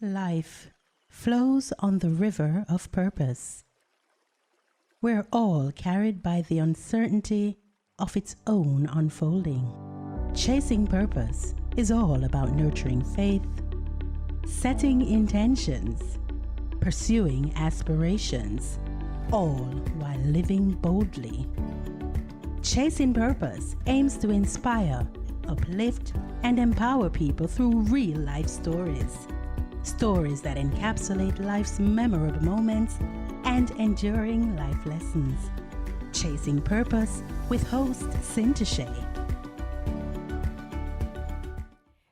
Life flows on the river of purpose. We're all carried by the uncertainty of its own unfolding. Chasing purpose is all about nurturing faith, setting intentions, pursuing aspirations, all while living boldly. Chasing Purpose aims to inspire, uplift, and empower people through real life stories. Stories that encapsulate life's memorable moments and enduring life lessons. Chasing Purpose with host Cinta Shay.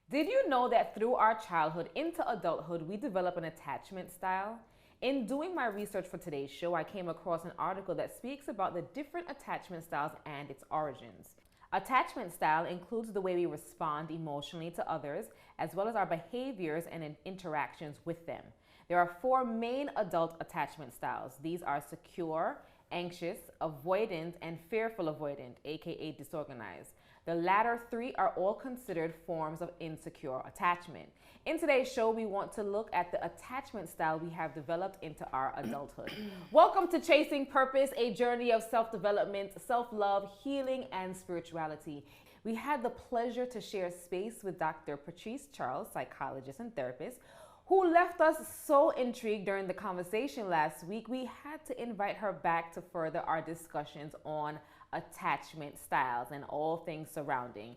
Did you know that through our childhood into adulthood, we develop an attachment style? In doing my research for today's show, I came across an article that speaks about the different attachment styles and its origins. Attachment style includes the way we respond emotionally to others, as well as our behaviors and interactions with them. There are 4 main adult attachment styles. These are secure, anxious, avoidant, and fearful avoidant, aka disorganized. The latter 3 are all considered forms of insecure attachment. In today's show, we want to look at the attachment style we have developed into our adulthood. Welcome to Chasing Purpose, a journey of self-development, self-love, healing, and spirituality. We had the pleasure to share space with Dr. Patrece Charles, psychologist and therapist, who left us so intrigued during the conversation last week. We had to invite her back to further our discussions on attachment styles and all things surrounding.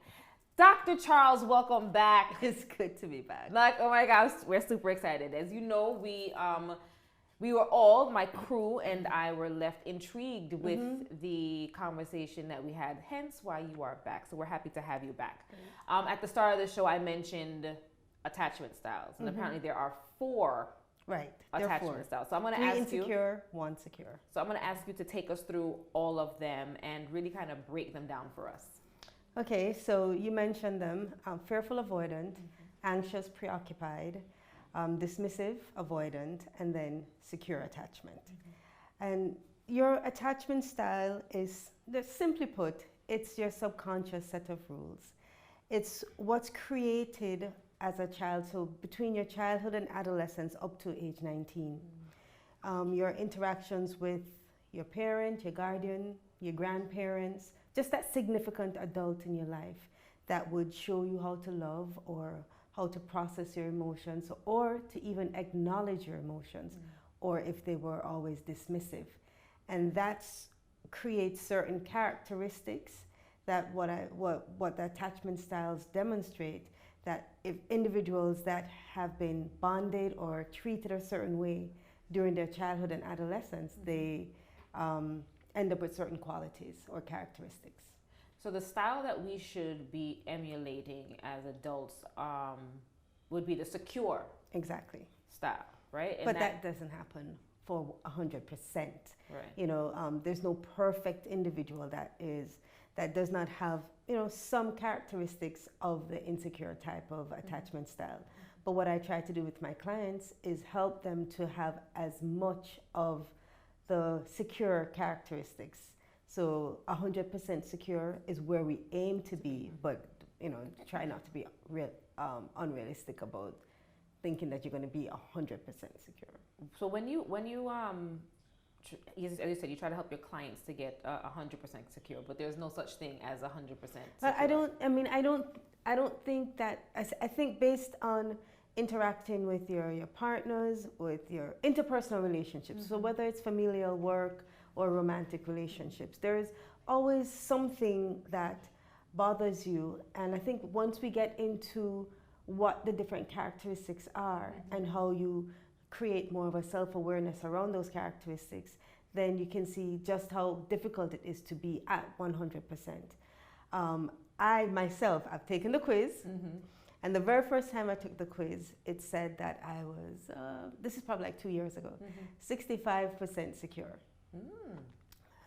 Dr. Charles, welcome back. It's good to be back. Like, oh my gosh, we're super excited. As you know, we were all, my crew and I were left intrigued with the conversation that we had, hence why you are back. So we're happy to have you back. At the start of the show, I mentioned attachment styles, and apparently there are 4 attachment styles. So I'm going to ask you. 3 insecure, 1 secure. So I'm going to ask you to take us through all of them and really kind of break them down for us. Okay, so you mentioned them: fearful avoidant, anxious preoccupied, dismissive avoidant, and then secure attachment. And your attachment style is, simply put, it's your subconscious set of rules. It's what's created as a child, so between your childhood and adolescence up to age 19. Your interactions with your parent, your guardian, your grandparents, just that significant adult in your life that would show you how to love or how to process your emotions or to even acknowledge your emotions, or if they were always dismissive. And that creates certain characteristics that what the attachment styles demonstrate, that if individuals that have been bonded or treated a certain way during their childhood and adolescence, they end up with certain qualities or characteristics. So the style that we should be emulating as adults would be the secure style, right? And but that doesn't happen for 100%. Right. You know, there's no perfect individual that does not have, you know, some characteristics of the insecure type of attachment style. But what I try to do with my clients is help them to have as much of the secure characteristics. So 100% secure is where we aim to be, but, you know, try not to be unrealistic about thinking that you're going to be 100% secure. So when you as you said, you try to help your clients to get 100% secure, but there's no such thing as 100% secure. I don't think that. I think based on interacting with your partners, with your interpersonal relationships, so whether it's familial, work, or romantic relationships, there's always something that bothers you. And I think once we get into what the different characteristics are and how you create more of a self-awareness around those characteristics, then you can see just how difficult it is to be at 100%. I myself, I've taken the quiz, and the very first time I took the quiz, it said that I was, this is probably like 2 years ago, 65% secure.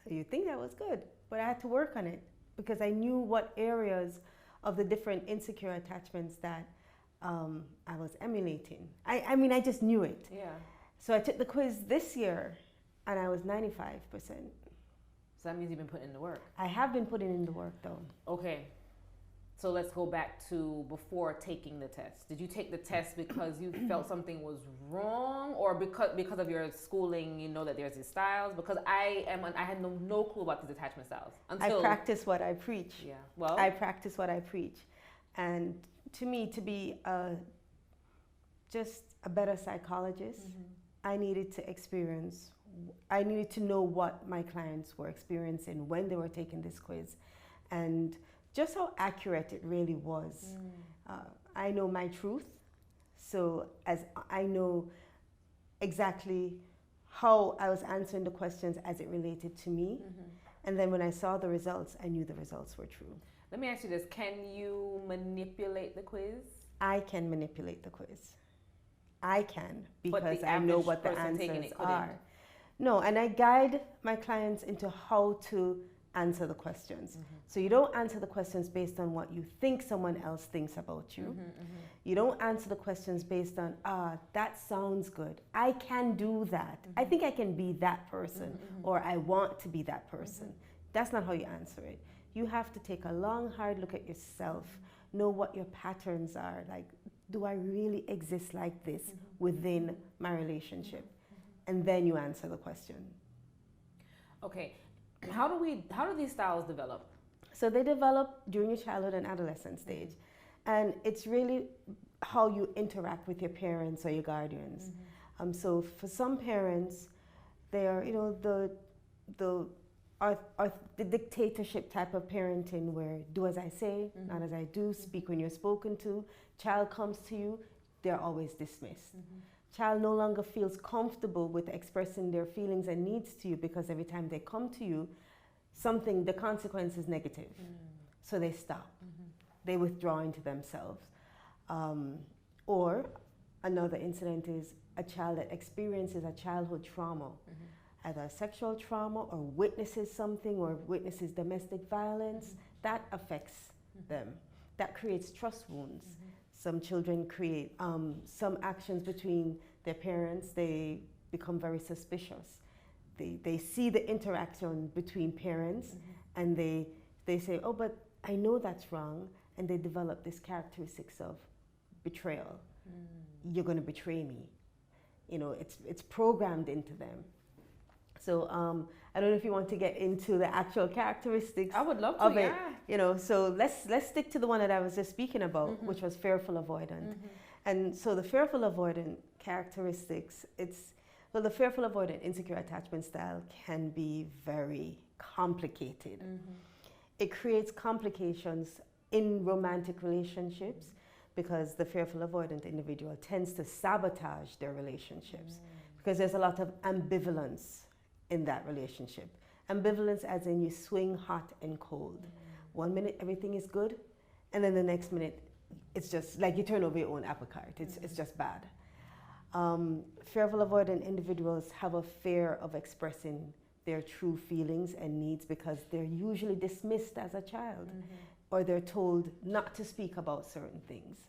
You'd think that was good, but I had to work on it because I knew what areas of the different insecure attachments that I was emulating. I mean, I just knew it. Yeah. So I took the quiz this year, and I was 95%. So that means you've been putting in the work. I have been putting in the work, though. Okay. So let's go back to before taking the test. Did you take the test because you felt something was wrong, or because of your schooling, you know that there's these styles? Because I had no clue about these attachment styles until I practice what I preach. Yeah. Well, I practice what I preach, and to me, to be just a better psychologist, I needed to know what my clients were experiencing when they were taking this quiz, and just how accurate it really was. I know my truth, so as I know exactly how I was answering the questions as it related to me, and then when I saw the results, I knew the results were true. Let me ask you this: can you manipulate the quiz? I can manipulate the quiz. I can, because I know what the answers are. No, and I guide my clients into how to answer the questions. So you don't answer the questions based on what you think someone else thinks about you. You don't answer the questions based on, that sounds good. I can do that. I think I can be that person, or I want to be that person. That's not how you answer it. You have to take a long, hard look at yourself, know what your patterns are. Like, do I really exist like this within my relationship? And then you answer the question. Okay. How do these styles develop? So they develop during your childhood and adolescent stage. And it's really how you interact with your parents or your guardians. So for some parents, they are, the dictatorship type of parenting, where do as I say, not as I do, speak when you're spoken to. Child comes to you, they're always dismissed. Child no longer feels comfortable with expressing their feelings and needs to you, because every time they come to you, the consequence is negative. So they stop. They withdraw into themselves. Or another incident is a child that experiences a childhood trauma, either a sexual trauma, or witnesses something, or witnesses domestic violence. That affects them. That creates trust wounds. Some children create some actions between their parents. They become very suspicious. They see the interaction between parents, and they say, oh, but I know that's wrong. And they develop this characteristics of betrayal. You're going to betray me. It's programmed into them. So I don't know if you want to get into the actual characteristics. I would love to, of it. So let's stick to the one that I was just speaking about, which was fearful avoidant. And so the fearful avoidant characteristics, the fearful avoidant insecure attachment style can be very complicated. It creates complications in romantic relationships, because the fearful avoidant individual tends to sabotage their relationships, because there's a lot of ambivalence in that relationship. Ambivalence as in you swing hot and cold. 1 minute everything is good, and then the next minute it's just like you turn over your own apple cart. It's just bad. Fearful avoidant individuals have a fear of expressing their true feelings and needs, because they're usually dismissed as a child, or they're told not to speak about certain things.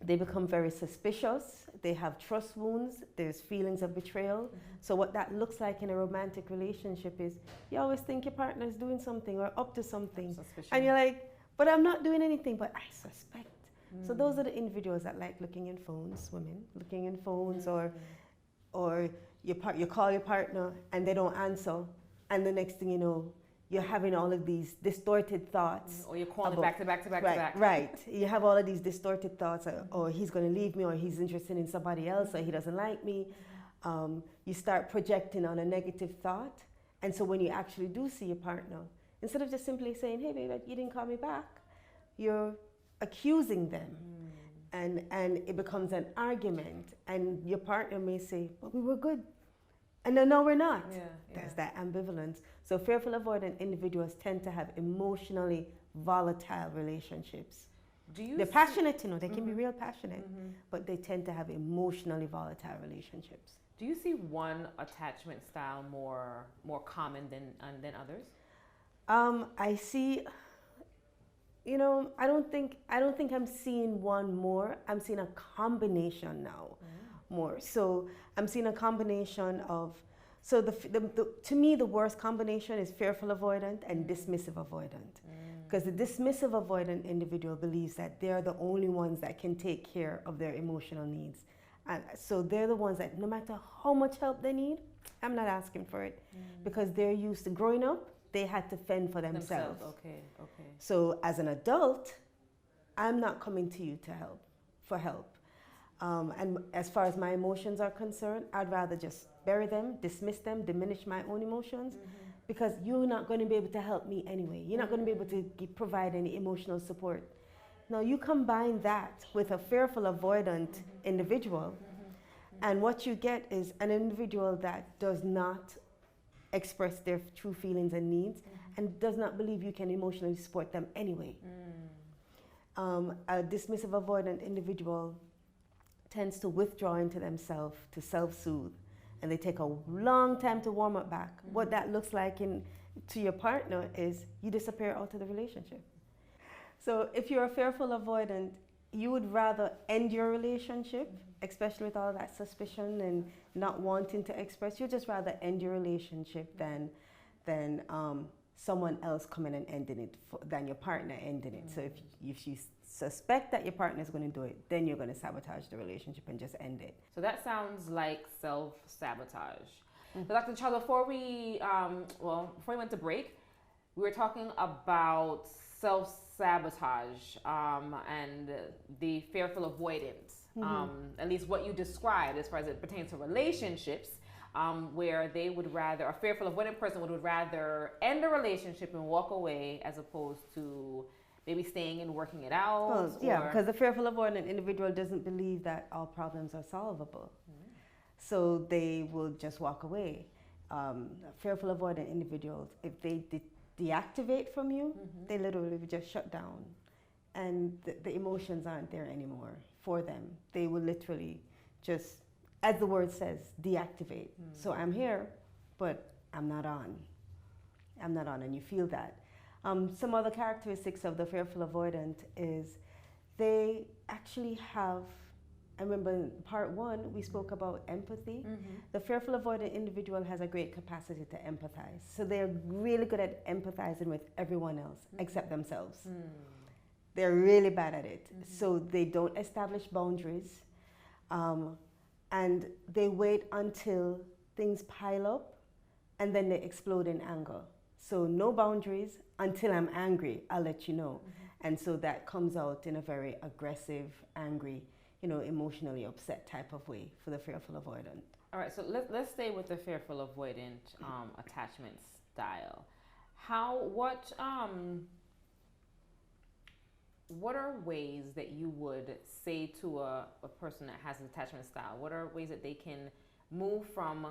They become very suspicious. They have trust wounds. There's feelings of betrayal. So what that looks like in a romantic relationship is you always think your partner is doing something or up to something. Suspicion. And you're like, but I'm not doing anything, but I suspect. So those are the individuals that like looking in phones, women, looking in phones, or you call your partner and they don't answer, and the next thing you know, you're having all of these distorted thoughts. Or you're calling back to back to back to back. Right. You have all of these distorted thoughts, or he's going to leave me, or he's interested in somebody else, or he doesn't like me. You start projecting on a negative thought. And so when you actually do see your partner, instead of just simply saying, hey, baby, you didn't call me back, you're accusing them. And it becomes an argument. And your partner may say, but we were good. And no, we're not. There's that ambivalence. So fearful avoidant individuals tend to have emotionally volatile relationships. They're passionate, they can be real passionate, but they tend to have emotionally volatile relationships. Do you see one attachment style more common than others? I see, I don't think I'm seeing one more. I'm seeing a combination now. More. So I'm seeing a combination of, to me the worst combination is fearful avoidant and dismissive avoidant. Because the dismissive avoidant individual believes that they're the only ones that can take care of their emotional needs. And so they're the ones that no matter how much help they need, I'm not asking for it. Because they're used to growing up, they had to fend for themselves. Okay. So as an adult, I'm not coming to you to help, for help. And as far as my emotions are concerned, I'd rather just bury them, dismiss them, diminish my own emotions, because you're not going to be able to help me anyway. You're not going to be able to provide any emotional support. Now you combine that with a fearful avoidant individual, and what you get is an individual that does not express their true feelings and needs and does not believe you can emotionally support them anyway. A dismissive avoidant individual tends to withdraw into themselves to self-soothe, and they take a long time to warm up back. What that looks like to your partner is you disappear out of the relationship. So if you're a fearful avoidant, you would rather end your relationship, especially with all that suspicion and not wanting to express. You'd just rather end your relationship than someone else coming and ending it, than your partner ending it. So if you suspect that your partner is going to do it, then you're going to sabotage the relationship and just end it. So that sounds like self-sabotage. So Dr. Charles, before we went to break, we were talking about self-sabotage and the fearful avoidance, at least what you described as far as it pertains to relationships, where they would rather, a fearful avoidant person would rather end a relationship and walk away as opposed to maybe staying and working it out. Well, yeah, because the fearful avoidant individual doesn't believe that all problems are solvable. So they will just walk away. Fearful avoidant individuals, if they deactivate from you, they literally just shut down. And the emotions aren't there anymore for them. They will literally just, as the word says, deactivate. So I'm here, but I'm not on. I'm not on, and you feel that. Some other characteristics of the fearful avoidant is they actually have, I remember in part one, we spoke about empathy. The fearful avoidant individual has a great capacity to empathize. So they're really good at empathizing with everyone else except themselves. They're really bad at it. So they don't establish boundaries. And they wait until things pile up and then they explode in anger. So no boundaries until I'm angry, I'll let you know. And so that comes out in a very aggressive, angry, emotionally upset type of way for the fearful avoidant. All right, so let's stay with the fearful avoidant attachment style. What are ways that you would say to a person that has an attachment style? What are ways that they can move from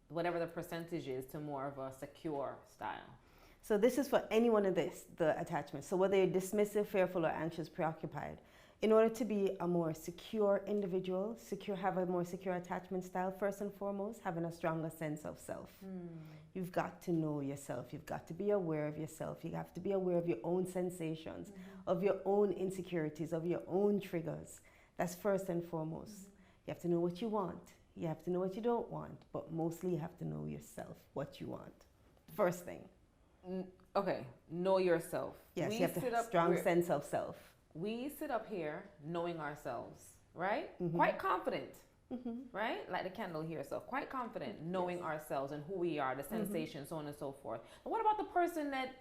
whatever the percentage is to more of a secure style? So this is for any one of the attachments. So whether you're dismissive, fearful, or anxious, preoccupied, in order to be a more secure individual, have a more secure attachment style, first and foremost, having a stronger sense of self. You've got to know yourself. You've got to be aware of yourself. You have to be aware of your own sensations, of your own insecurities, of your own triggers. That's first and foremost. You have to know what you want. You have to know what you don't want. But mostly you have to know yourself, what you want. First thing. Okay, know yourself. Yes, you have to have a strong sense of self. We sit up here knowing ourselves, right? Quite confident, right? Like the candle here, so quite confident knowing ourselves and who we are, the sensations, so on and so forth. But what about the person that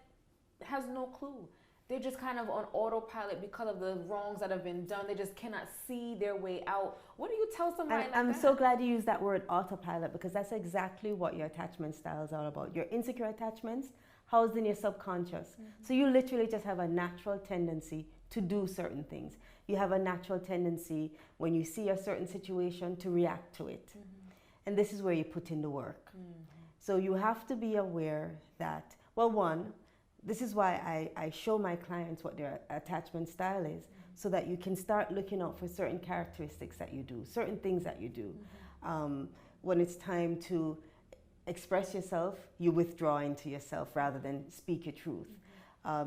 has no clue? They're just kind of on autopilot because of the wrongs that have been done. They just cannot see their way out. What do you tell somebody like that? I'm so glad you used that word autopilot, because that's exactly what your attachment style is all about. Your insecure attachments housed in your subconscious. So you literally just have a natural tendency to do certain things. You have a natural tendency when you see a certain situation to react to it. And this is where you put in the work. So you have to be aware that, well, one, this is why I show my clients what their attachment style is, so that you can start looking out for certain characteristics that you do, certain things that you do. When it's time to express yourself, you withdraw into yourself rather than speak your truth.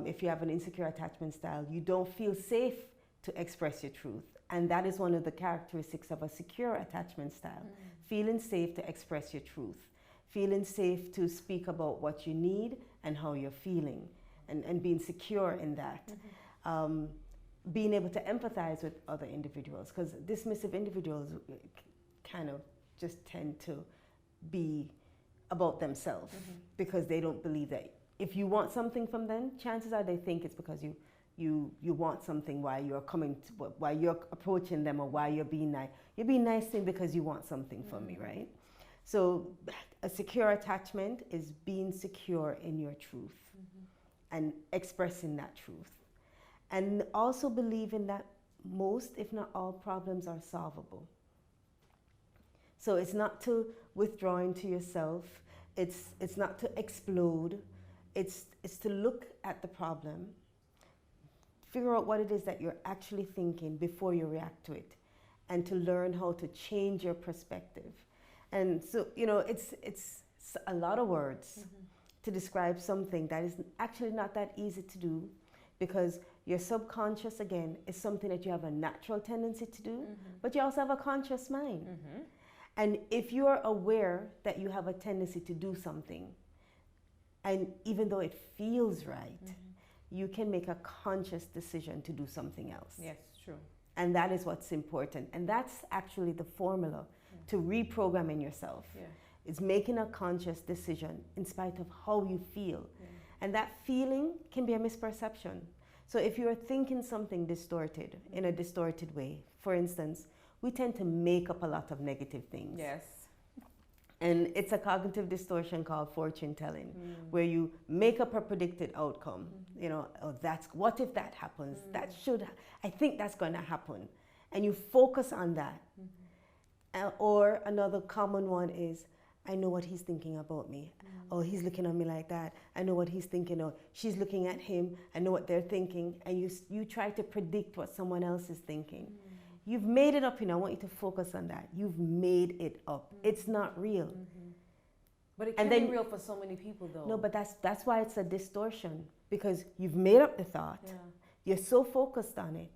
If you have an insecure attachment style, you don't feel safe to express your truth. And that is one of the characteristics of a secure attachment style. Feeling safe to express your truth. Feeling safe to speak about what you need and how you're feeling. and being secure in that. Being able to empathize with other individuals, because dismissive individuals kind of just tend to be about themselves because they don't believe that if you want something from them, chances are they think it's because you want something while you're while you're approaching them, or while you're being nice. You're being nice to them because you want something from me, right? So a secure attachment is being secure in your truth and expressing that truth. And also believing that most, if not all, problems are solvable. So it's not to withdraw into yourself. It's not to explode. It's to look at the problem, figure out what it is that you're actually thinking before you react to it, and to learn how to change your perspective. And so, you know, it's a lot of words to describe something that is actually not that easy to do, because your subconscious, again, is something that you have a natural tendency to do, but you also have a conscious mind. And if you are aware that you have a tendency to do something, and even though it feels right, you can make a conscious decision to do something else. Yes, true. And that is what's important. And that's actually the formula to reprogramming yourself. It's making a conscious decision in spite of how you feel. And that feeling can be a misperception. So if you're thinking something distorted, in a distorted way, for instance, we tend to make up a lot of negative things. Yes. And it's a cognitive distortion called fortune telling, where you make up a predicted outcome. You know, oh, what if that happens? I think that's going to happen. And you focus on that. Or another common one is, I know what he's thinking about me. Oh, he's looking at me like that. I know what he's thinking. Or she's looking at him. I know what they're thinking. And you try to predict what someone else is thinking. You've made it up, you know. I want you to focus on that. You've made it up. It's not real. But it can be real for so many people, though. No, but that's why it's a distortion, because you've made up the thought. You're so focused on it.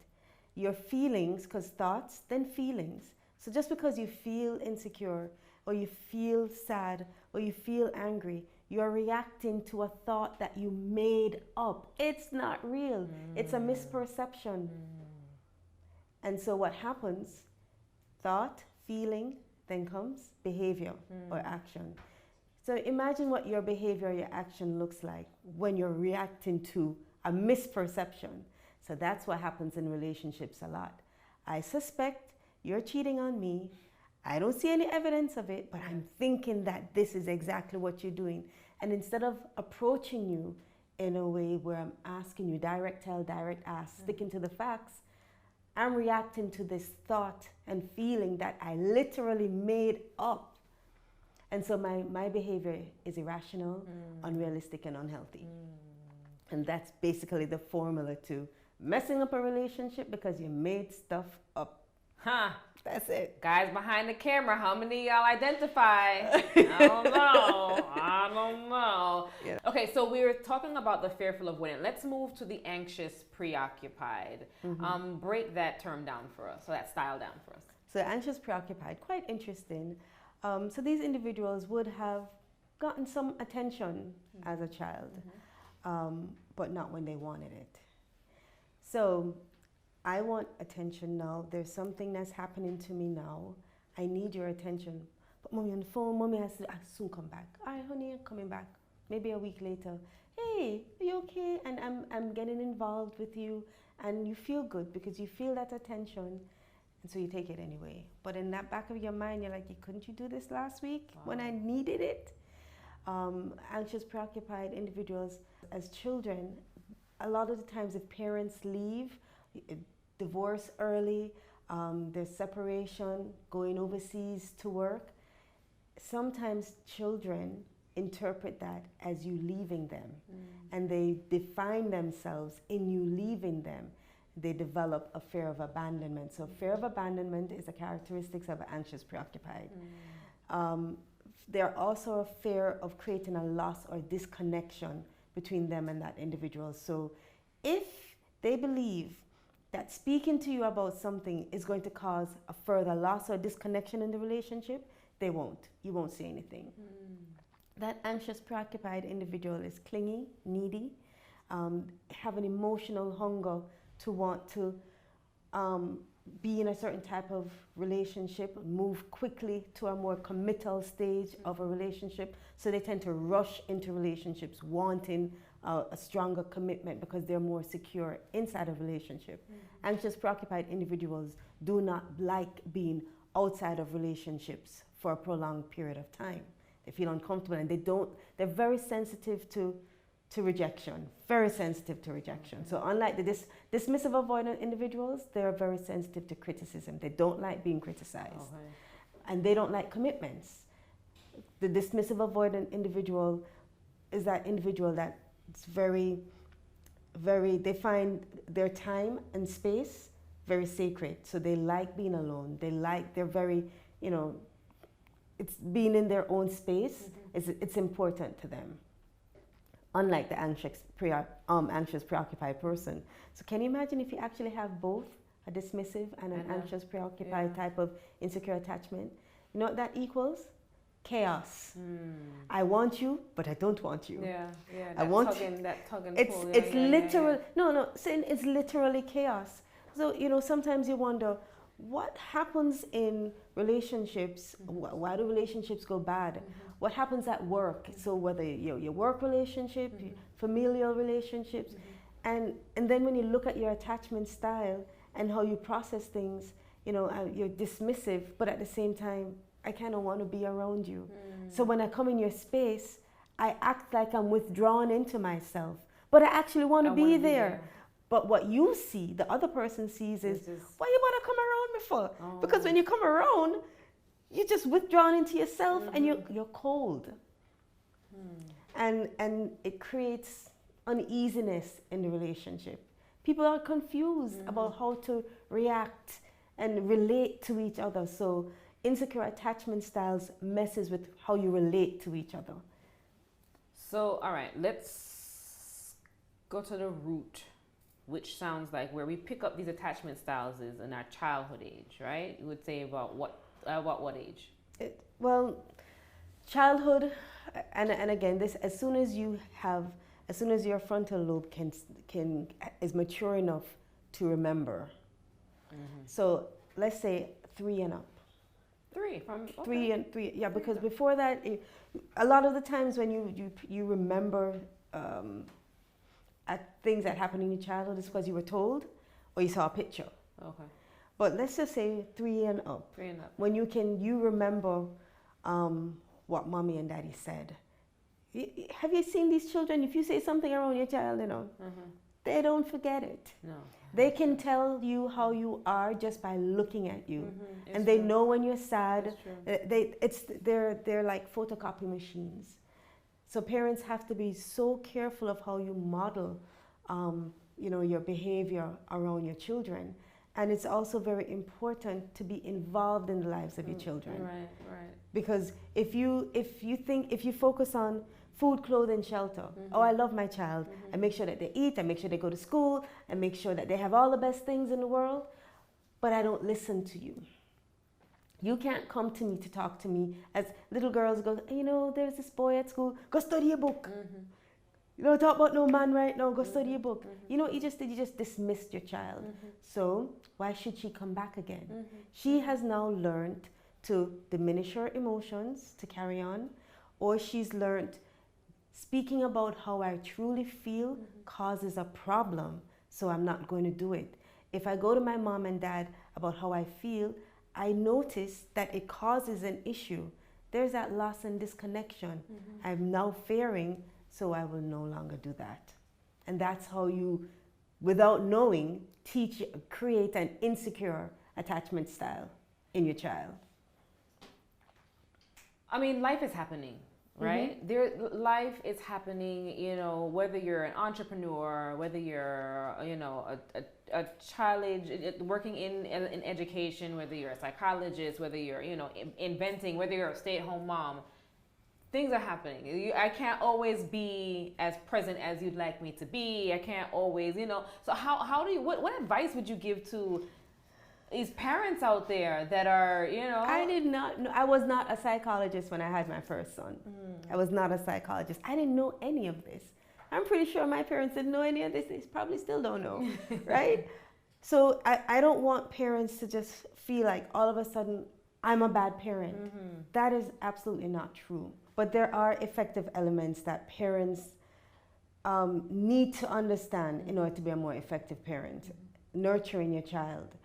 Your feelings, because thoughts, then feelings. So just because you feel insecure, or you feel sad, or you feel angry, you're reacting to a thought that you made up. It's not real. It's a misperception. And so what happens, thought, feeling, then comes behavior or action. So imagine what your behavior or your action looks like when you're reacting to a misperception. So that's what happens in relationships a lot. I suspect you're cheating on me. I don't see any evidence of it, but I'm thinking that this is exactly what you're doing. And instead of approaching you in a way where I'm asking you, direct tell, direct ask, sticking to the facts, I'm reacting to this thought and feeling that I literally made up. And so my behavior is irrational, unrealistic, and unhealthy. And that's basically the formula to messing up a relationship, because you made stuff up. That's it. Guys behind the camera, how many of y'all identify? I don't know. Yeah. Okay, so we were talking about the fearful avoidant. Let's move to the anxious preoccupied. Break that term down for us, so that style down for us. So anxious preoccupied, quite interesting. So these individuals would have gotten some attention as a child, but not when they wanted it. So I want attention now. There's something that's happening to me now. I need your attention. But mommy on the phone, mommy has to, I'll soon come back. All right, honey, I'm coming back. Maybe a week later. Hey, are you okay? And I'm getting involved with you. And you feel good because you feel that attention. And so you take it anyway. But in that back of your mind, you're like, couldn't you do this last week when I needed it? Anxious, preoccupied individuals, as children, a lot of the times if parents leave, divorce early, there's separation, going overseas to work, sometimes children interpret that as you leaving them, and they define themselves in you leaving them. They develop a fear of abandonment. So fear of abandonment is a characteristic of anxious preoccupied. They're also a fear of creating a loss or disconnection between them and that individual. So if they believe that speaking to you about something is going to cause a further loss or disconnection in the relationship, they won't. You won't say anything. That anxious, preoccupied individual is clingy, needy. have an emotional hunger to want to be in a certain type of relationship, move quickly to a more committal stage of a relationship. So they tend to rush into relationships wanting a stronger commitment because they're more secure inside a relationship. Anxious, preoccupied individuals do not like being outside of relationships for a prolonged period of time. They feel uncomfortable and they're very sensitive to rejection, very sensitive to rejection. So unlike the dismissive avoidant individuals, they're very sensitive to criticism. They don't like being criticized. And they don't like commitments. The dismissive avoidant individual is that individual that's very, they find their time and space very sacred. So they like being alone. They're very, it's being in their own space, it's important to them. Unlike the anxious, preoccupied person. So can you imagine if you actually have both a dismissive and an anxious, preoccupied type of insecure attachment? You know what that equals? Chaos. I want you, but I don't want you. That tug and pull. It's literal. No, it's literally chaos. So, sometimes you wonder, what happens in relationships? Why do relationships go bad? What happens at work? So whether your work relationship, familial relationships, and then when you look at your attachment style and how you process things, you're dismissive, but at the same time, I kind of want to be around you. So when I come in your space, I act like I'm withdrawn into myself, but I actually want to be there. But what you see, the other person sees is, why you want to come around me for? Because when you come around, you're just withdrawn into yourself and you're cold. And it creates uneasiness in the relationship. People are confused about how to react and relate to each other. So insecure attachment styles messes with how you relate to each other. So, all right, let's go to the root, which sounds like where we pick up these attachment styles is in our childhood age, right? You would say about what age? Well, childhood, and again, this as soon as your frontal lobe is mature enough to remember. So let's say 3 and up. 3 3 and 3, yeah. Because before that, a lot of the times when you remember at things that happened in your childhood, is because you were told or you saw a picture. But let's just say 3 and up. 3 and up. When you remember what mommy and daddy said. Have you seen these children? If you say something around your child, they don't forget it. No. They can tell you how you are just by looking at you, and they know when you're sad. They're like photocopy machines. So parents have to be so careful of how you model, your behavior around your children. And it's also very important to be involved in the lives of your children. Right. Because if you focus on food, clothing, shelter, oh, I love my child, I make sure that they eat, I make sure they go to school, I make sure that they have all the best things in the world, but I don't listen to you. You can't come to me to talk to me as little girls go, there's this boy at school, go study a book. Talk about no man right now, go study a book. You just dismissed your child. So why should she come back again? She has now learned to diminish her emotions to carry on, or she's learned speaking about how I truly feel causes a problem, so I'm not going to do it. If I go to my mom and dad about how I feel, I notice that it causes an issue. There's that loss and disconnection. I'm now fearing, so I will no longer do that. And that's how you, without knowing, create an insecure attachment style in your child. I mean, life is happening, right? Life is happening, whether you're an entrepreneur, whether you're, a child age, working in education, whether you're a psychologist, whether you're, inventing, whether you're a stay-at-home mom, things are happening. I can't always be as present as you'd like me to be. I can't always, So how do you, what advice would you give to these parents out there that are, I was not a psychologist when I had my first son. I was not a psychologist. I didn't know any of this. I'm pretty sure my parents didn't know any of this. They probably still don't know, right? So I don't want parents to just feel like all of a sudden I'm a bad parent. That is absolutely not true. But there are effective elements that parents need to understand in order to be a more effective parent. Nurturing your child.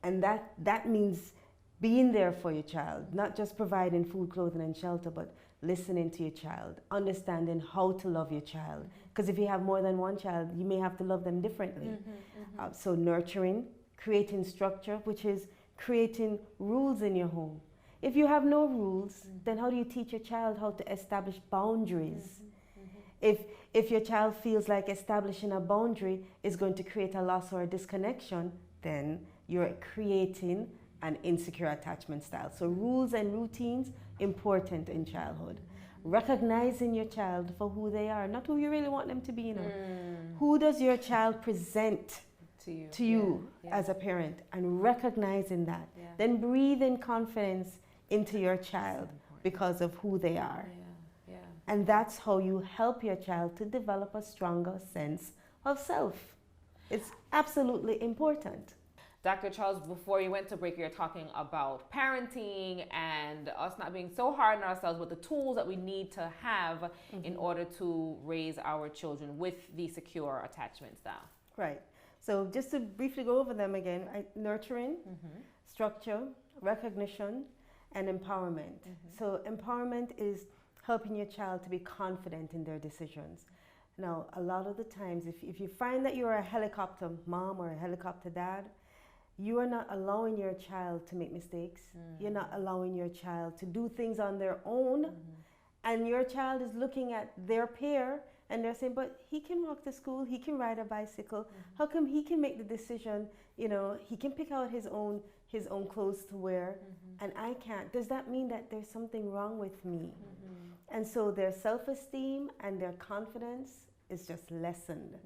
And that means being there for your child, not just providing food, clothing, and shelter, but listening to your child, understanding how to love your child. Because if you have more than one child, you may have to love them differently. So nurturing, creating structure, which is creating rules in your home. If you have no rules, then how do you teach your child how to establish boundaries? If your child feels like establishing a boundary is going to create a loss or a disconnection, then you're creating an insecure attachment style. So rules and routines, important in childhood. Recognizing your child for who they are, not who you really want them to be, you know. Who does your child present to you as a parent, and recognizing that. Then breathing confidence into your child because of who they are. And that's how you help your child to develop a stronger sense of self. It's absolutely important. Dr. Charles, before you went to break, you're talking about parenting and us not being so hard on ourselves with the tools that we need to have in order to raise our children with the secure attachment style. Right. So just to briefly go over them again, nurturing, structure, recognition, and empowerment. So empowerment is helping your child to be confident in their decisions. Now, a lot of the times, if you find that you're a helicopter mom or a helicopter dad, you are not allowing your child to make mistakes. You're not allowing your child to do things on their own. And your child is looking at their peer and they're saying, but he can walk to school, he can ride a bicycle. How come he can make the decision, you know, he can pick out his own clothes to wear and I can't? Does that mean that there's something wrong with me? And so their self-esteem and their confidence is just lessened.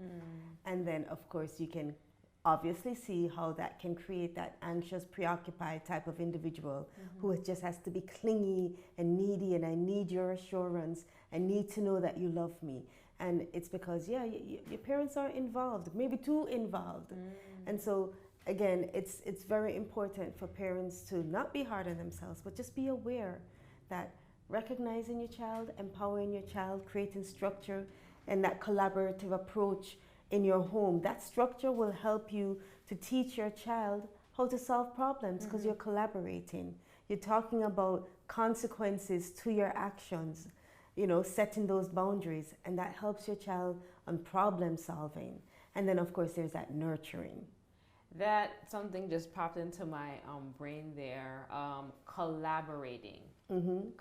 And then, of course, you can obviously see how that can create that anxious, preoccupied type of individual who just has to be clingy and needy, and I need your assurance, I need to know that you love me. And it's because, your parents are involved, maybe too involved. And so, again, it's very important for parents to not be hard on themselves, but just be aware that recognizing your child, empowering your child, creating structure, and that collaborative approach in your home. That structure will help you to teach your child how to solve problems because you're collaborating. You're talking about consequences to your actions, you know, setting those boundaries, and that helps your child on problem solving. And then, of course, there's that nurturing. That something just popped into my brain there, collaborating.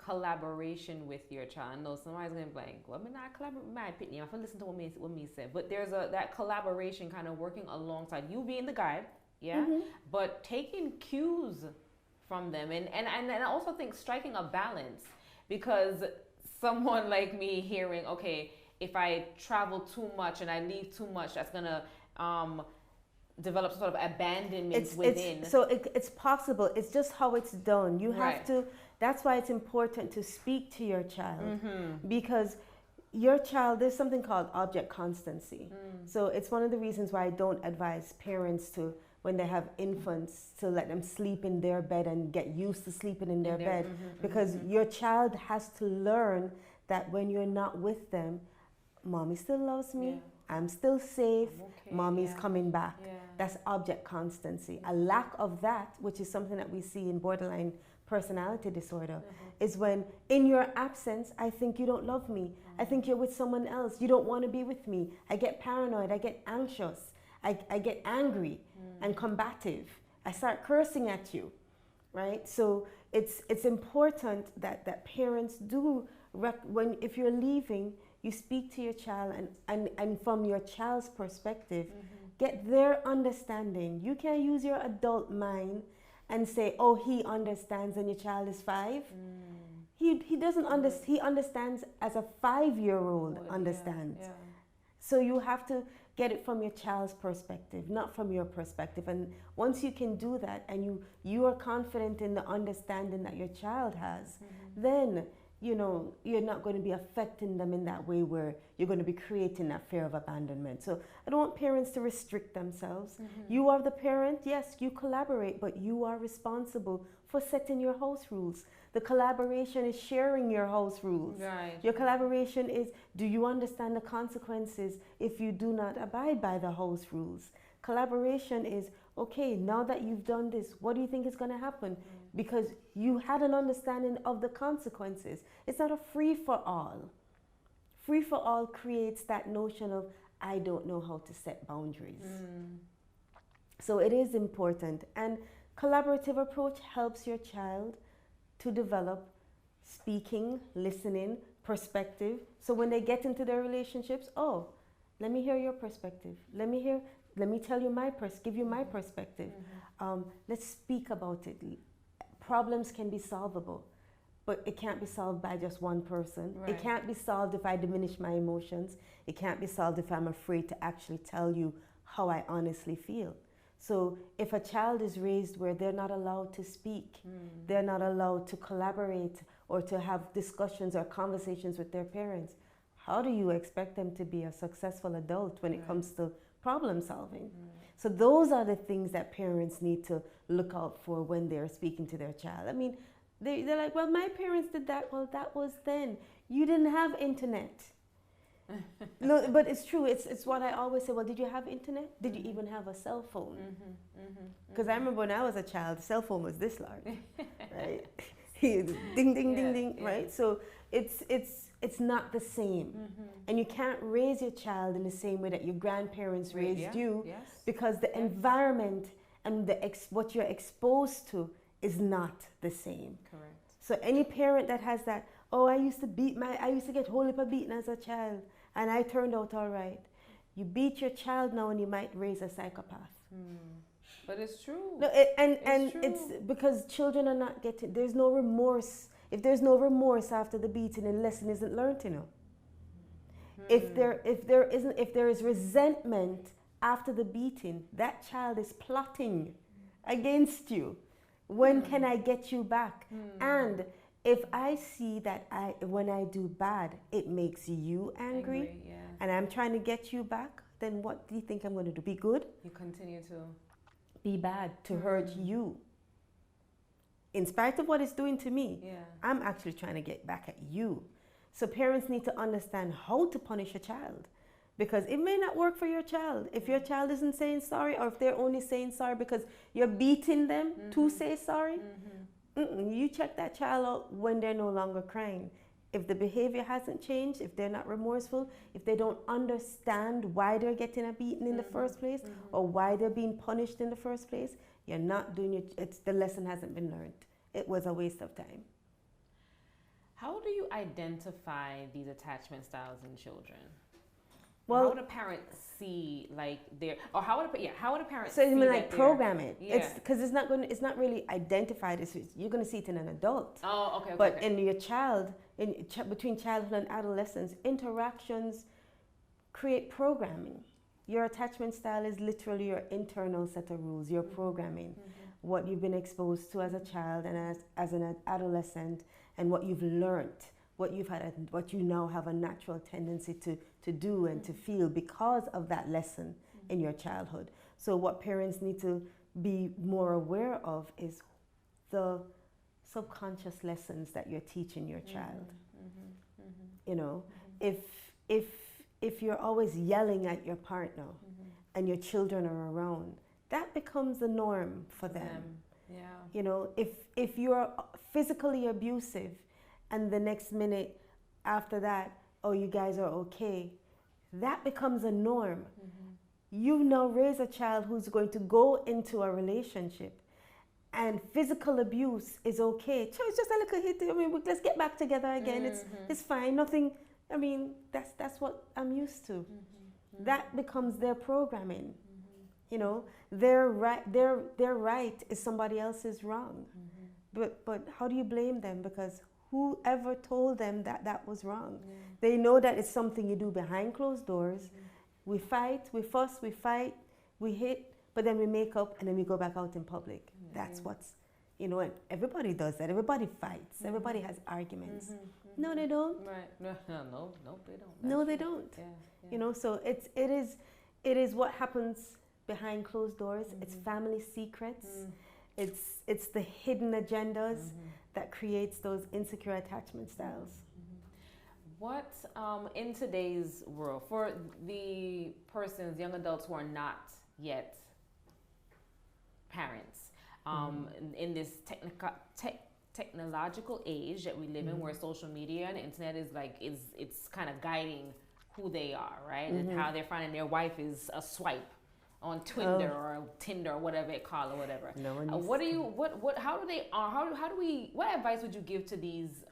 Collaboration with your child. I know somebody's going to be like, well, I'm not collaborating, my opinion. I have to listen to what me said. But there's that collaboration kind of working alongside you being the guide, but taking cues from them. And I also think striking a balance, because someone like me hearing, okay, if I travel too much and I leave too much, that's going to develop sort of abandonment within. It's possible. It's just how it's done. You have to. That's why it's important to speak to your child, because your child, there's something called object constancy. So it's one of the reasons why I don't advise parents to, when they have infants, to let them sleep in their bed and get used to sleeping in their bed, because your child has to learn that when you're not with them, mommy still loves me. I'm still safe, mommy's coming back. That's object constancy. A lack of that, which is something that we see in borderline personality disorder, is when in your absence, I think you don't love me. I think you're with someone else. You don't want to be with me. I get paranoid, I get anxious, I get angry and combative. I start cursing at you, right? So it's important that parents do, if you're leaving, you speak to your child and from your child's perspective, get their understanding. You can't use your adult mind and say, oh, he understands and your child is 5. He doesn't understand. He understands as a 5-year-old understands. So you have to get it from your child's perspective, not from your perspective. And once you can do that and you are confident in the understanding that your child has, then you know, you're not going to be affecting them in that way where you're going to be creating that fear of abandonment. So I don't want parents to restrict themselves. You are the parent, yes, you collaborate, but you are responsible for setting your house rules. The collaboration is sharing your house rules. Right. Your collaboration is, do you understand the consequences if you do not abide by the house rules? Collaboration is, okay, now that you've done this, what do you think is going to happen? Because you had an understanding of the consequences. It's not a free-for-all. Free-for-all creates that notion of, I don't know how to set boundaries. So it is important. And collaborative approach helps your child to develop speaking, listening, perspective. So when they get into their relationships, oh, let me hear your perspective. Let me tell you give you my perspective. Let's speak about it. Problems can be solvable, but it can't be solved by just one person. Right. It can't be solved if I diminish my emotions. It can't be solved if I'm afraid to actually tell you how I honestly feel. So if a child is raised where they're not allowed to speak, they're not allowed to collaborate or to have discussions or conversations with their parents, how do you expect them to be a successful adult when it comes to problem solving? So those are the things that parents need to look out for when they're speaking to their child. I mean, they're like, well, my parents did that. Well, that was then. You didn't have internet. No, but it's true. It's what I always say. Well, did you have internet? Did you even have a cell phone? Because I remember when I was a child, the cell phone was this large, right? Ding, ding, ding, ding, right? So it's not the same. And you can't raise your child in the same way that your grandparents raised you, because the environment and what you're exposed to is not the same. Correct. So any parent that has that, oh, I used to get whole heap of beaten as a child and I turned out all right. You beat your child now and you might raise a psychopath. But it's true. No, it's because children are not getting, there's no remorse. If there's no remorse after the beating, the lesson isn't learned, you know. If there is resentment after the beating, that child is plotting against you. When can I get you back? And if I see that when I do bad, it makes you angry, and I'm trying to get you back, then what do you think I'm going to do? Be good? You continue to be bad, to hurt you. In spite of what it's doing to me, I'm actually trying to get back at you. So parents need to understand how to punish a child, because it may not work for your child. If your child isn't saying sorry, or if they're only saying sorry because you're beating them to say sorry, you check that child out when they're no longer crying. If the behavior hasn't changed, if they're not remorseful, if they don't understand why they're getting a beating in the first place, or why they're being punished in the first place, you're not doing it. The lesson hasn't been learned. It was a waste of time. How do you identify these attachment styles in children? Well, how would a parent see how would a parent so see you mean like program it? Yeah. It's because it's not really identified. You're going to see it in an adult. Oh, okay. But in your child, between childhood and adolescence, interactions create programming. Your attachment style is literally your internal set of rules, your programming, what you've been exposed to as a child and as an adolescent, and what you've learned, what you now have a natural tendency to do and to feel because of that lesson in your childhood. So what parents need to be more aware of is the subconscious lessons that you're teaching your child. You know, if you're always yelling at your partner and your children are around, that becomes the norm for them. Yeah. You know, if you're physically abusive and the next minute after that, oh, you guys are okay, that becomes a norm. You now raise a child who's going to go into a relationship and physical abuse is okay. So it's just a little hit. I mean, let's get back together again. It's fine. Nothing. I mean, that's what I'm used to. That becomes their programming. You know, their right is somebody else's wrong. But how do you blame them? Because whoever told them that was wrong? They know that it's something you do behind closed doors. We fight, we fuss, we fight, we hit, but then we make up and then we go back out in public. That's what's you know, and everybody does that. Everybody fights. Everybody has arguments. No, they don't. Right. No, they don't. No, they don't. Yeah. You know, so it is what happens behind closed doors. It's family secrets. It's the hidden agendas that creates those insecure attachment styles. What in today's world, for the persons, young adults who are not yet parents, in this technological age that we live in, where social media and the internet is like it's kind of guiding who they are, right? And how they're finding their wife is a swipe on Twitter or Tinder or whatever it called or whatever. No one what advice would you give to these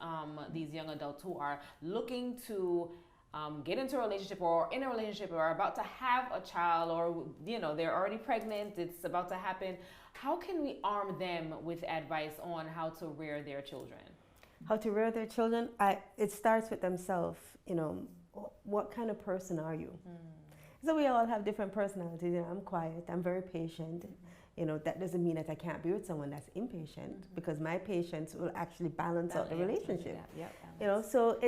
young adults who are looking to get into a relationship or in a relationship or about to have a child, or you know, they're already pregnant, it's about to happen? How can we arm them with advice on how to rear their children? How to rear their children? It starts with themselves. You know, what kind of person are you? So we all have different personalities. You know, I'm quiet, I'm very patient. You know, that doesn't mean that I can't be with someone that's impatient, because my patience will actually balance out the relationship. You know, so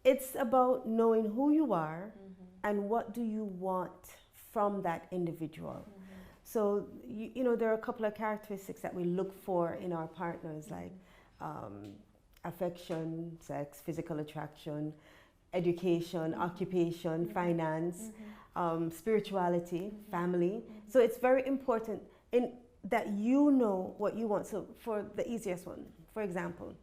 it's about knowing who you are and what do you want from that individual. So, you know, there are a couple of characteristics that we look for in our partners, like affection, sex, physical attraction, education, occupation, finance, spirituality, family. So it's very important that you know what you want. So for the easiest one, for example,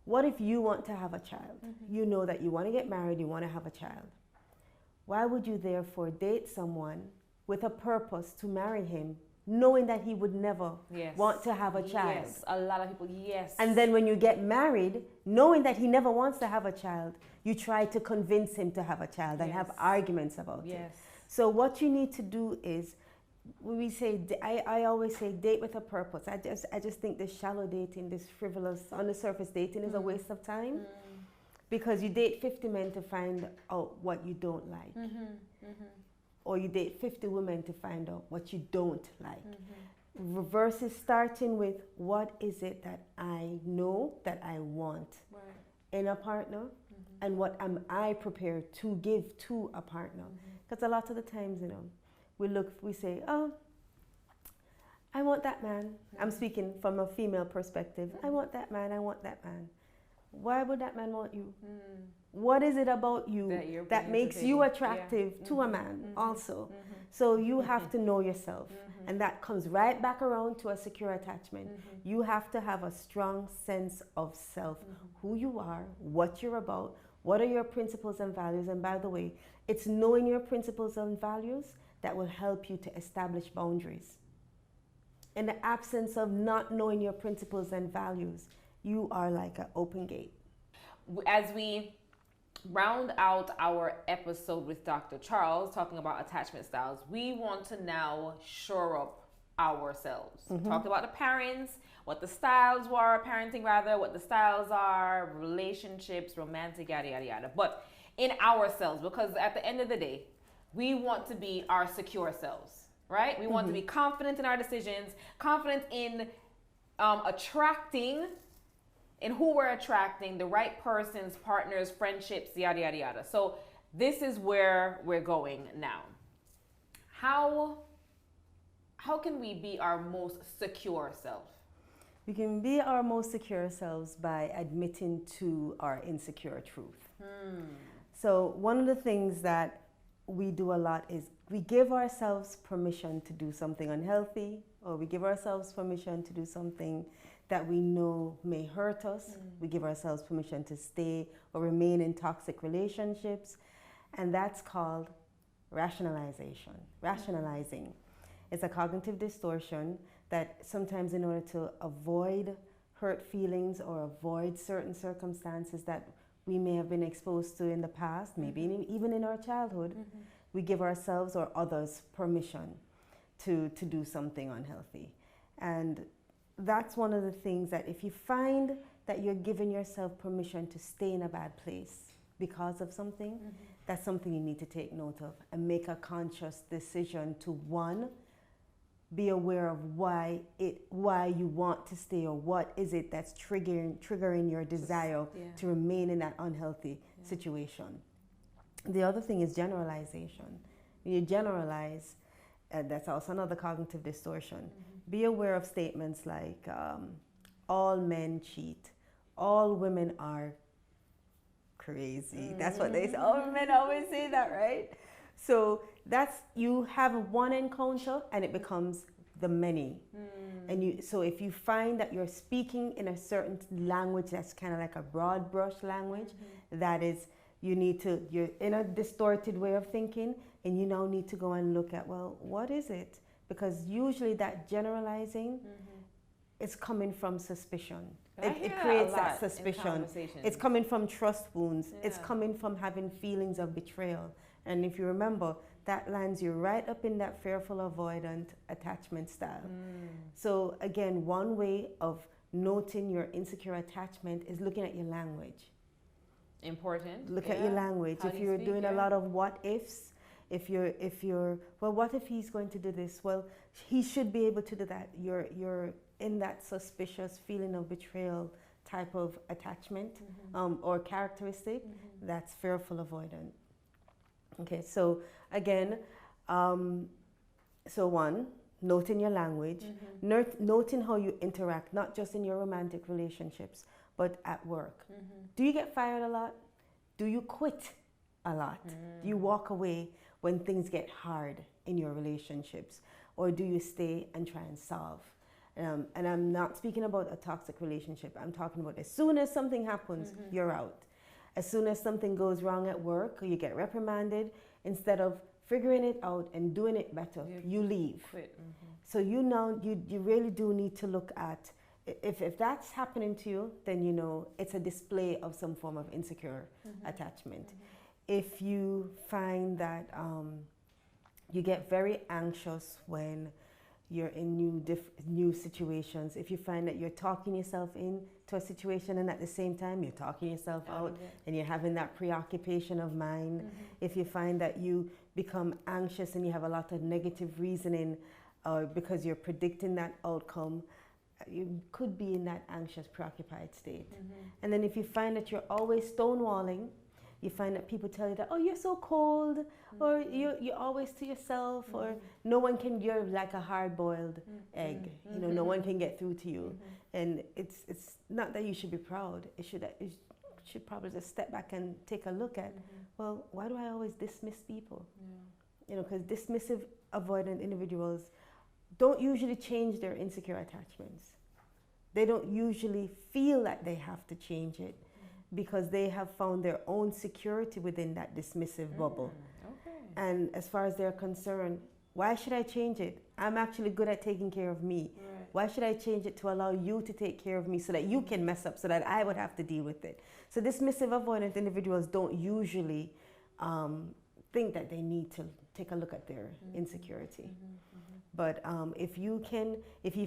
what if you want to have a child? You know that you want to get married, you want to have a child. Why would you therefore date someone with a purpose to marry him, knowing that he would never want to have a child? Yes, a lot of people, yes. And then when you get married, knowing that he never wants to have a child, you try to convince him to have a child and have arguments about it. So what you need to do is, we say, I always say, date with a purpose. I just think this shallow dating, this frivolous, on the surface dating is a waste of time, because you date 50 men to find out what you don't like. Or you date 50 women to find out what you don't like. Versus starting with, what is it that I know that I want in a partner, and what am I prepared to give to a partner? Because a lot of the times, you know, we say, oh, I want that man. I'm speaking from a female perspective. I want that man, I want that man. Why would that man want you? What is it about you that makes you attractive to a man also? So you have to know yourself. And that comes right back around to a secure attachment. You have to have a strong sense of self, who you are, what you're about, what are your principles and values. And by the way, it's knowing your principles and values that will help you to establish boundaries. In the absence of not knowing your principles and values, you are like an open gate. As we round out our episode with Dr. Charles talking about attachment styles, we want to now shore up ourselves. Talk about the parents, what the styles were, parenting rather, what the styles are, relationships, romantic, yada, yada, yada. But in ourselves, because at the end of the day, we want to be our secure selves, right? We want to be confident in our decisions, confident in attracting, in who we're attracting, the right persons, partners, friendships, yada, yada, yada. So this is where we're going now. How can we be our most secure self? We can be our most secure selves by admitting to our insecure truth. So one of the things that we do a lot is we give ourselves permission to do something unhealthy, or we give ourselves permission to do something that we know may hurt us. We give ourselves permission to stay or remain in toxic relationships. And that's called rationalization, rationalizing. It's a cognitive distortion that sometimes, in order to avoid hurt feelings or avoid certain circumstances that we may have been exposed to in the past, maybe even in our childhood, we give ourselves or others permission to do something unhealthy. And that's one of the things that if you find that you're giving yourself permission to stay in a bad place because of something, that's something you need to take note of and make a conscious decision to, one, be aware of why you want to stay, or what is it that's triggering your desire to remain in that unhealthy situation. The other thing is generalization. When you generalize, that's also another cognitive distortion. Be aware of statements like all men cheat, all women are crazy. That's what they say. All men always say that, right? So that's, you have one encounter and it becomes the many. And so if you find that you're speaking in a certain language that's kind of like a broad brush language, that is, you're in a distorted way of thinking, and you now need to go and look at, well, what is it? Because usually that generalizing is coming from suspicion. It creates that suspicion. It's coming from trust wounds. It's coming from having feelings of betrayal. And if you remember, that lands you right up in that fearful avoidant attachment style. So again, one way of noting your insecure attachment is looking at your language. Important. Look at your language. If you're doing a lot of what ifs, if you're, well, what if he's going to do this? Well, he should be able to do that. You're in that suspicious feeling of betrayal type of attachment or characteristic. That's fearful avoidant. Okay, so again, so one, noting your language, noting how you interact, not just in your romantic relationships, but at work. Do you get fired a lot? Do you quit a lot? Do you walk away when things get hard in your relationships? Or do you stay and try and solve? And I'm not speaking about a toxic relationship. I'm talking about as soon as something happens, you're out. As soon as something goes wrong at work or you get reprimanded, instead of figuring it out and doing it better, you leave. So you really do need to look at, if that's happening to you, then you know it's a display of some form of insecure attachment. If you find that you get very anxious when you're in new situations, if you find that you're talking yourself into a situation and at the same time you're talking yourself out and you're having that preoccupation of mind, if you find that you become anxious and you have a lot of negative reasoning because you're predicting that outcome, you could be in that anxious, preoccupied state. And then if you find that you're always stonewalling, you find that people tell you that, oh, you're so cold, or you're always to yourself, or no one can, you're like a hard-boiled egg. You know, no one can get through to you. And it's not that you should be proud. You should probably just step back and take a look at, well, why do I always dismiss people? You know, because dismissive, avoidant individuals don't usually change their insecure attachments. They don't usually feel that they have to change it, because they have found their own security within that dismissive bubble. And as far as they're concerned, why should I change it? I'm actually good at taking care of me. Why should I change it to allow you to take care of me so that you can mess up, so that I would have to deal with it? So dismissive avoidant individuals don't usually think that they need to take a look at their insecurity. But if you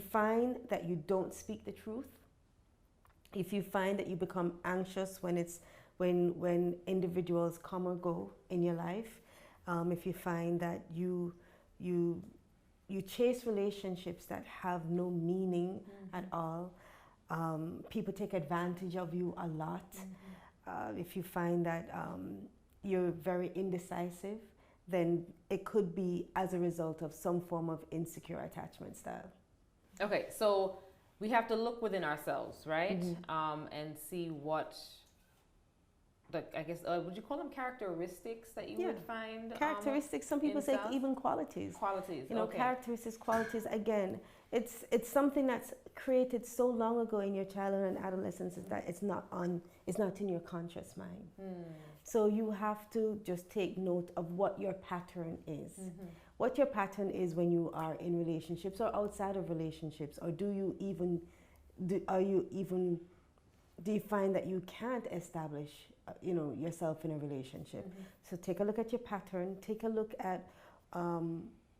find that you don't speak the truth, if you find that you become anxious when individuals come or go in your life, if you find that you chase relationships that have no meaning at all, people take advantage of you a lot, if you find that you're very indecisive, then it could be as a result of some form of insecure attachment style. Okay, so we have to look within ourselves, right? And see what, I guess, would you call them characteristics that you would find? Characteristics, some people say even qualities. Qualities, you know, characteristics, qualities, again, it's something that's created so long ago in your childhood and adolescence that it's not in your conscious mind. So you have to just take note of what your pattern is. What your pattern is when you are in relationships or outside of relationships, or do you find that you can't establish yourself in a relationship? So take a look at your pattern, take a look at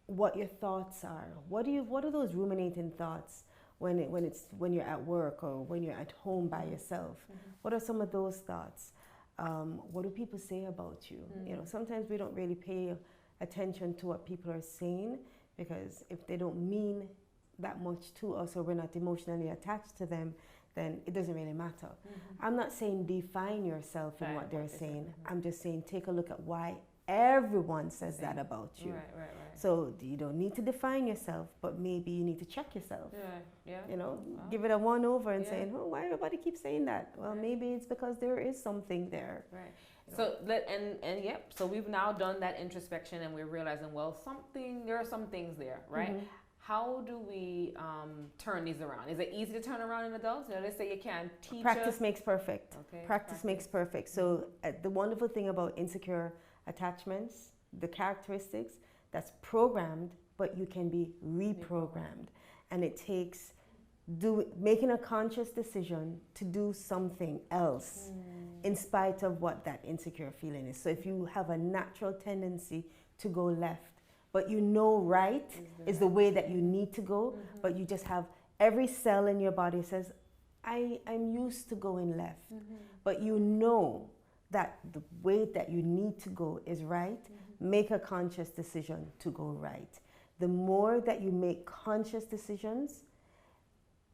what your thoughts are. What are those ruminating thoughts when you're at work or when you're at home by yourself? What are some of those thoughts? What do people say about you? You know, sometimes we don't really pay attention to what people are saying because if they don't mean that much to us or we're not emotionally attached to them, then it doesn't really matter. I'm not saying define yourself in what they're saying. I'm just saying take a look at why everyone says that about you. Right. So you don't need to define yourself, but maybe you need to check yourself. Yeah. You know, give it a one over and saying, oh, why everybody keeps saying that? Well, maybe it's because there is something there. Right. So so we've now done that introspection and we're realizing, well, there are some things there, right? How do we turn these around? Is it easy to turn around in adults? You know, let's say you can't teach Practice makes perfect. Okay, practice makes perfect. So the wonderful thing about insecure attachments, the characteristics, that's programmed, but you can be reprogrammed. And it takes making a conscious decision to do something else in spite of what that insecure feeling is. So if you have a natural tendency to go left, but you know right is the way that you need to go, but you just have every cell in your body says, I'm used to going left. But you know that the way that you need to go is right, make a conscious decision to go right. The more that you make conscious decisions,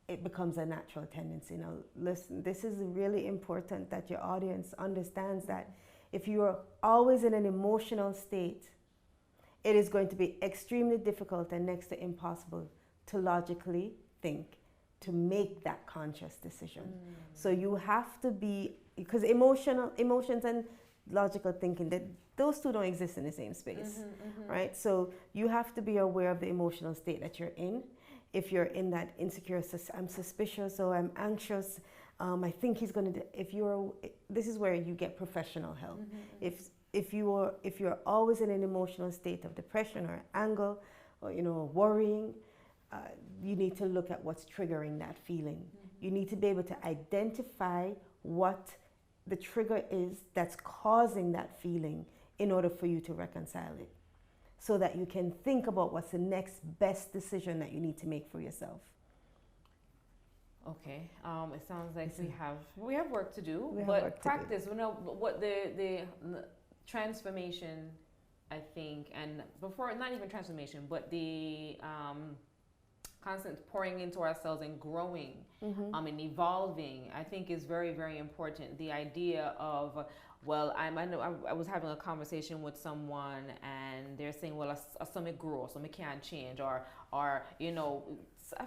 it becomes a natural tendency. Now, listen, this is really important that your audience understands that if you are always in an emotional state, it is going to be extremely difficult and next to impossible to logically think, to make that conscious decision. So you have to be, because emotions and logical thinking, those two don't exist in the same space, right? So you have to be aware of the emotional state that you're in. If you're in that insecure, I'm suspicious or I'm anxious, I think he's going to, this is where you get professional help. If you're always in an emotional state of depression or anger or worrying, you need to look at what's triggering that feeling. You need to be able to identify what the trigger is that's causing that feeling in order for you to reconcile it, so that you can think about what's the next best decision that you need to make for yourself. Okay, it sounds like we have work to do, but practice. What the transformation, I think, and before, not even transformation, but the constant pouring into ourselves and growing and evolving, I think is very, very important. The idea of, well, I was having a conversation with someone and they're saying, well, some grow, some can't change, or I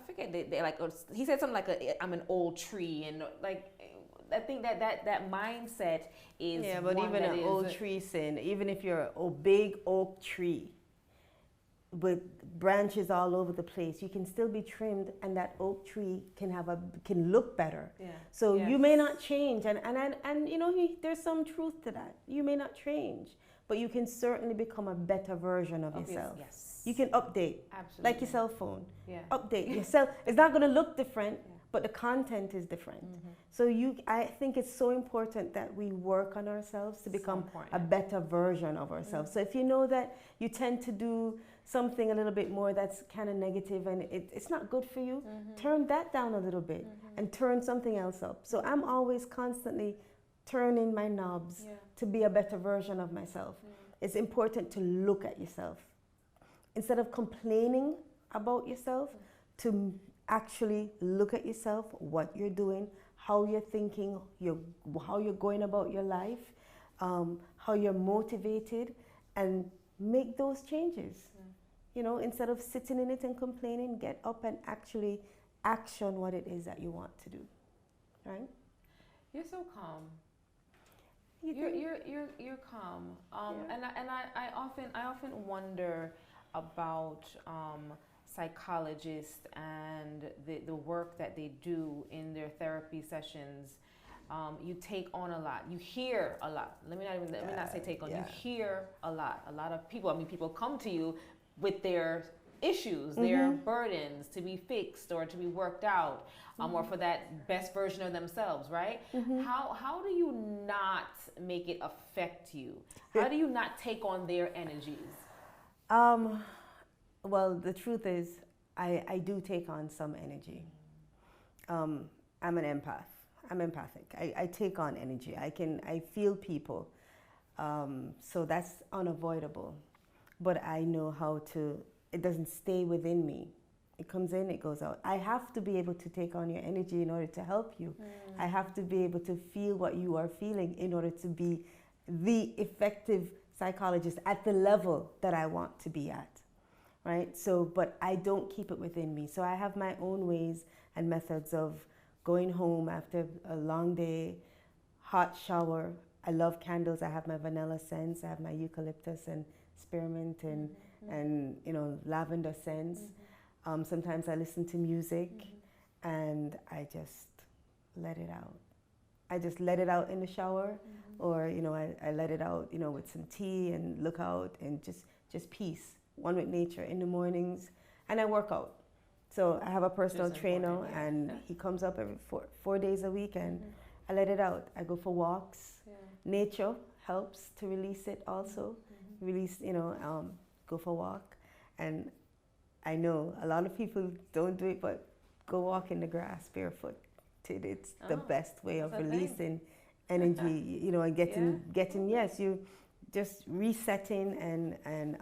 forget, they like, he said something like, I'm an old tree, and like, I think that mindset is but even an old tree, even if you're a big oak tree with branches all over the place, you can still be trimmed, and that oak tree can look better. So you may not change, and there's some truth to that. You may not change, but you can certainly become a better version of yourself. You can update, like your cell phone. Update yourself. It's not going to look different, but the content is different. So I think it's so important that we work on ourselves to become a better version of ourselves. So if you know that you tend to do something a little bit more that's kind of negative and it's not good for you, turn that down a little bit and turn something else up. So I'm always constantly turning my knobs to be a better version of myself. It's important to look at yourself. Instead of complaining about yourself, to actually look at yourself, what you're doing, how you're thinking, how you're going about your life, how you're motivated, and make those changes. Instead of sitting in it and complaining, get up and actually action what it is that you want to do. Right? You're so calm. You're calm. And I often wonder about psychologists and the work that they do in their therapy sessions. You take on a lot. You hear a lot. Let me not say take on. You hear a lot. A lot of people. People come to you with their issues, their burdens to be fixed or to be worked out, or for that best version of themselves, right? How do you not make it affect you? How do you not take on their energies? Well, the truth is, I do take on some energy. I'm an empath. I'm empathic. I take on energy. I feel people. So that's unavoidable. But I know how to it doesn't stay within me. It comes in, it goes out. I have to be able to take on your energy in order to help you. I have to be able to feel what you are feeling in order to be the effective psychologist at the level that I want to be at, right? So, but I don't keep it within me. So I have my own ways and methods of going home after a long day, hot shower. I love candles. I have my vanilla scents. I have my eucalyptus and spearmint and you know, lavender scents. Sometimes I listen to music and I just let it out. I just let it out in the shower, or you know, I let it out, you know, with some tea and look out and just peace, one with nature in the mornings. And I work out. So I have a personal trainer, and he comes up every four days a week, and I let it out. I go for walks. Nature helps to release it also. Release, you know, go for a walk. And I know a lot of people don't do it, but go walk in the grass barefoot. It's the best way of releasing energy, you know, and getting yes, you just resetting and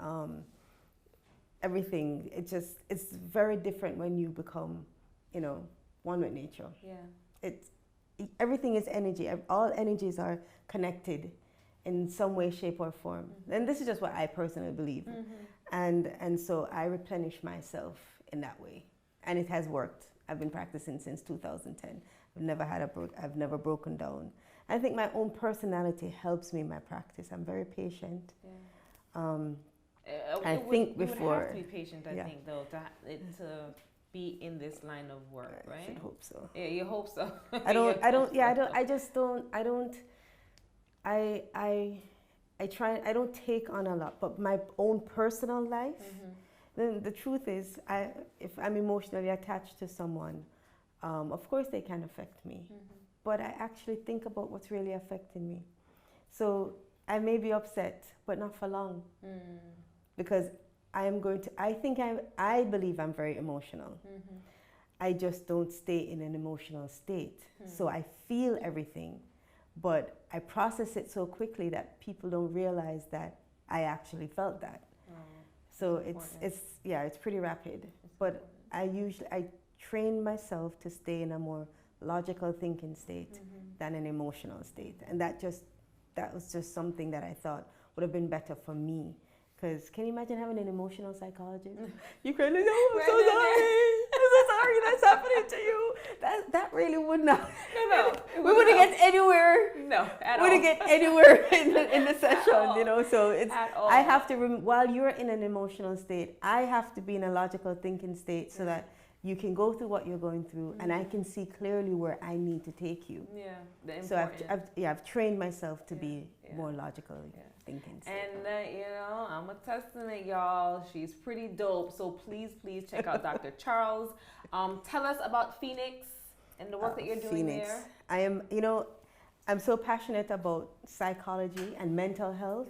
everything. It's very different when you become, you know, one with nature. Everything is energy. All energies are connected in some way, shape, or form. And this is just what I personally believe. And so I replenish myself in that way, and it has worked. I've been practicing since 2010. I've never broken down. I think my own personality helps me in my practice. I'm very patient. I think before you would have to be patient. I think though to be in this line of work, right? I should hope so. Yeah, you hope so. I don't take on a lot, but my own personal life, then the truth is, if I'm emotionally attached to someone, of course they can affect me, but I actually think about what's really affecting me. So I may be upset, but not for long, because I believe I'm very emotional. I just don't stay in an emotional state. So I feel everything, but I process it so quickly that people don't realize that I actually felt that. So it's pretty rapid. But I train myself to stay in a more logical thinking state than an emotional state. And that was just something that I thought would have been better for me. Because can you imagine having an emotional psychologist? You cry like, oh, I'm so sorry. I'm so sorry that's happening to you. That really would not. No. We wouldn't get anywhere. No, at all. We wouldn't get anywhere in the session, you know. So it's, at all. I have to, while you're in an emotional state, I have to be in a logical thinking state so that you can go through what you're going through and I can see clearly where I need to take you. So I've trained myself to be more logical thinking. And you know, I'm a testament, y'all. She's pretty dope. So please check out Dr. Charles. Tell us about Phoenix and the work that you're doing there. I am, you know, I'm so passionate about psychology and mental health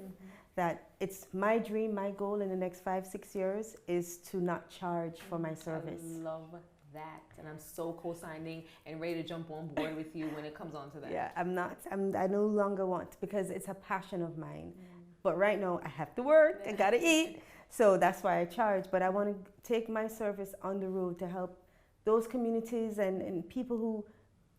that it's my dream, my goal in the next 5-6 years is to not charge for my service. I love that, and I'm so co-signing and ready to jump on board with you when it comes on to that. Yeah, I no longer want, because it's a passion of mine. But right now I have to work, I gotta eat, so that's why I charge. But I want to take my service on the road to help those communities and people who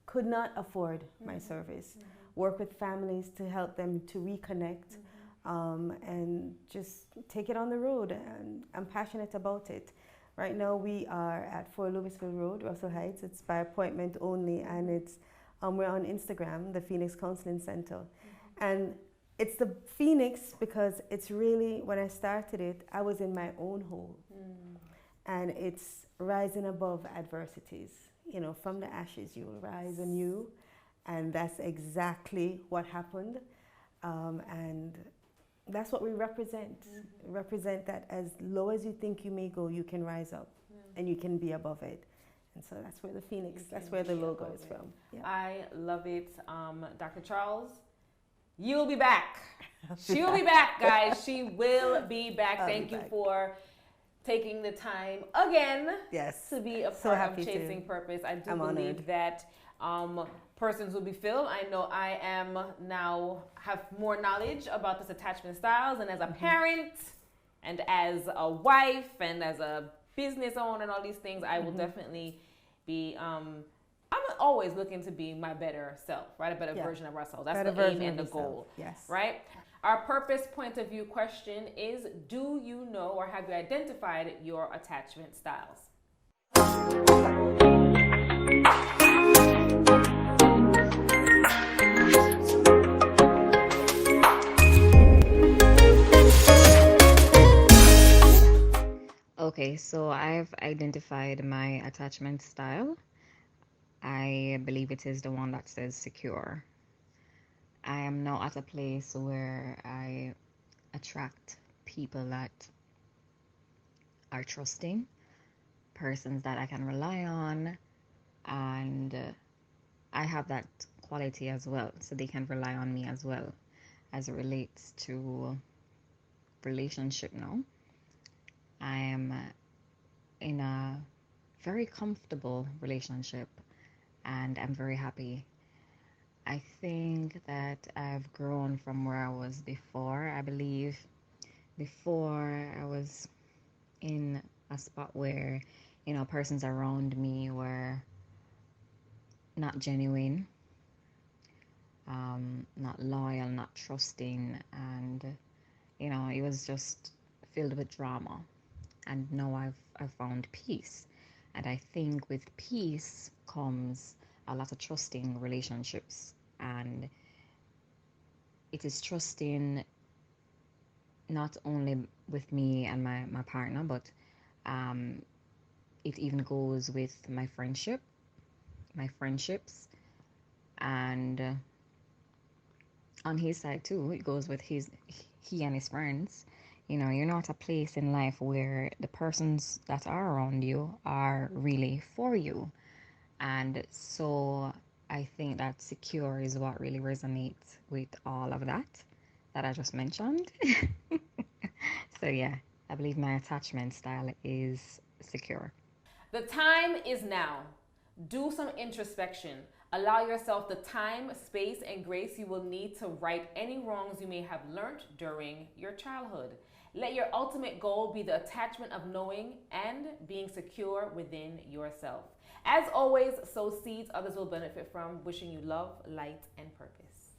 could not afford my service, work with families to help them to reconnect. And just take it on the road, and I'm passionate about it. Right now we are at 4 Louisville Road, Russell Heights. It's by appointment only, and it's we're on Instagram, the Phoenix Counseling Center. And it's the Phoenix because it's really, when I started it, I was in my own hole. And it's rising above adversities. You know, from the ashes you will rise anew, and that's exactly what happened. And that's what we represent. Represent that as low as you think you may go, you can rise up and you can be above it. And so that's where the Phoenix, that's where the logo is from. Yeah. I love it. Dr. Charles, you'll be back. She'll be back, guys. She will be back. Thank you for taking the time again to be a part of Chasing Purpose. I do believe that persons will be filled. I know I am now have more knowledge about this attachment styles, and as a parent, And as a wife and as a business owner and all these things, I will definitely be, I'm always looking to be my better self, right? A better version of ourselves. That's the aim and the goal, right? Our purpose point of view question is, do you know or have you identified your attachment styles? Okay, so I've identified my attachment style. I believe it is the one that says secure. I am now at a place where I attract people that are trusting, persons that I can rely on, and I have that quality as well, so they can rely on me as well as it relates to relationship now. I am in a very comfortable relationship and I'm very happy. I think that I've grown from where I was before. I believe before I was in a spot where, persons around me were not genuine, not loyal, not trusting, and, it was just filled with drama. And now I've found peace. And I think with peace comes a lot of trusting relationships. And it is trusting not only with me and my partner, but it even goes with my friendships, and on his side too, it goes with he and his friends. You're not a place in life where the persons that are around you are really for you. And so I think that secure is what really resonates with all of that I just mentioned. So yeah, I believe my attachment style is secure. The time is now. Do some introspection. Allow yourself the time, space, and grace you will need to right any wrongs you may have learned during your childhood. Let your ultimate goal be the attachment of knowing and being secure within yourself. As always, sow seeds others will benefit from. Wishing you love, light, and purpose.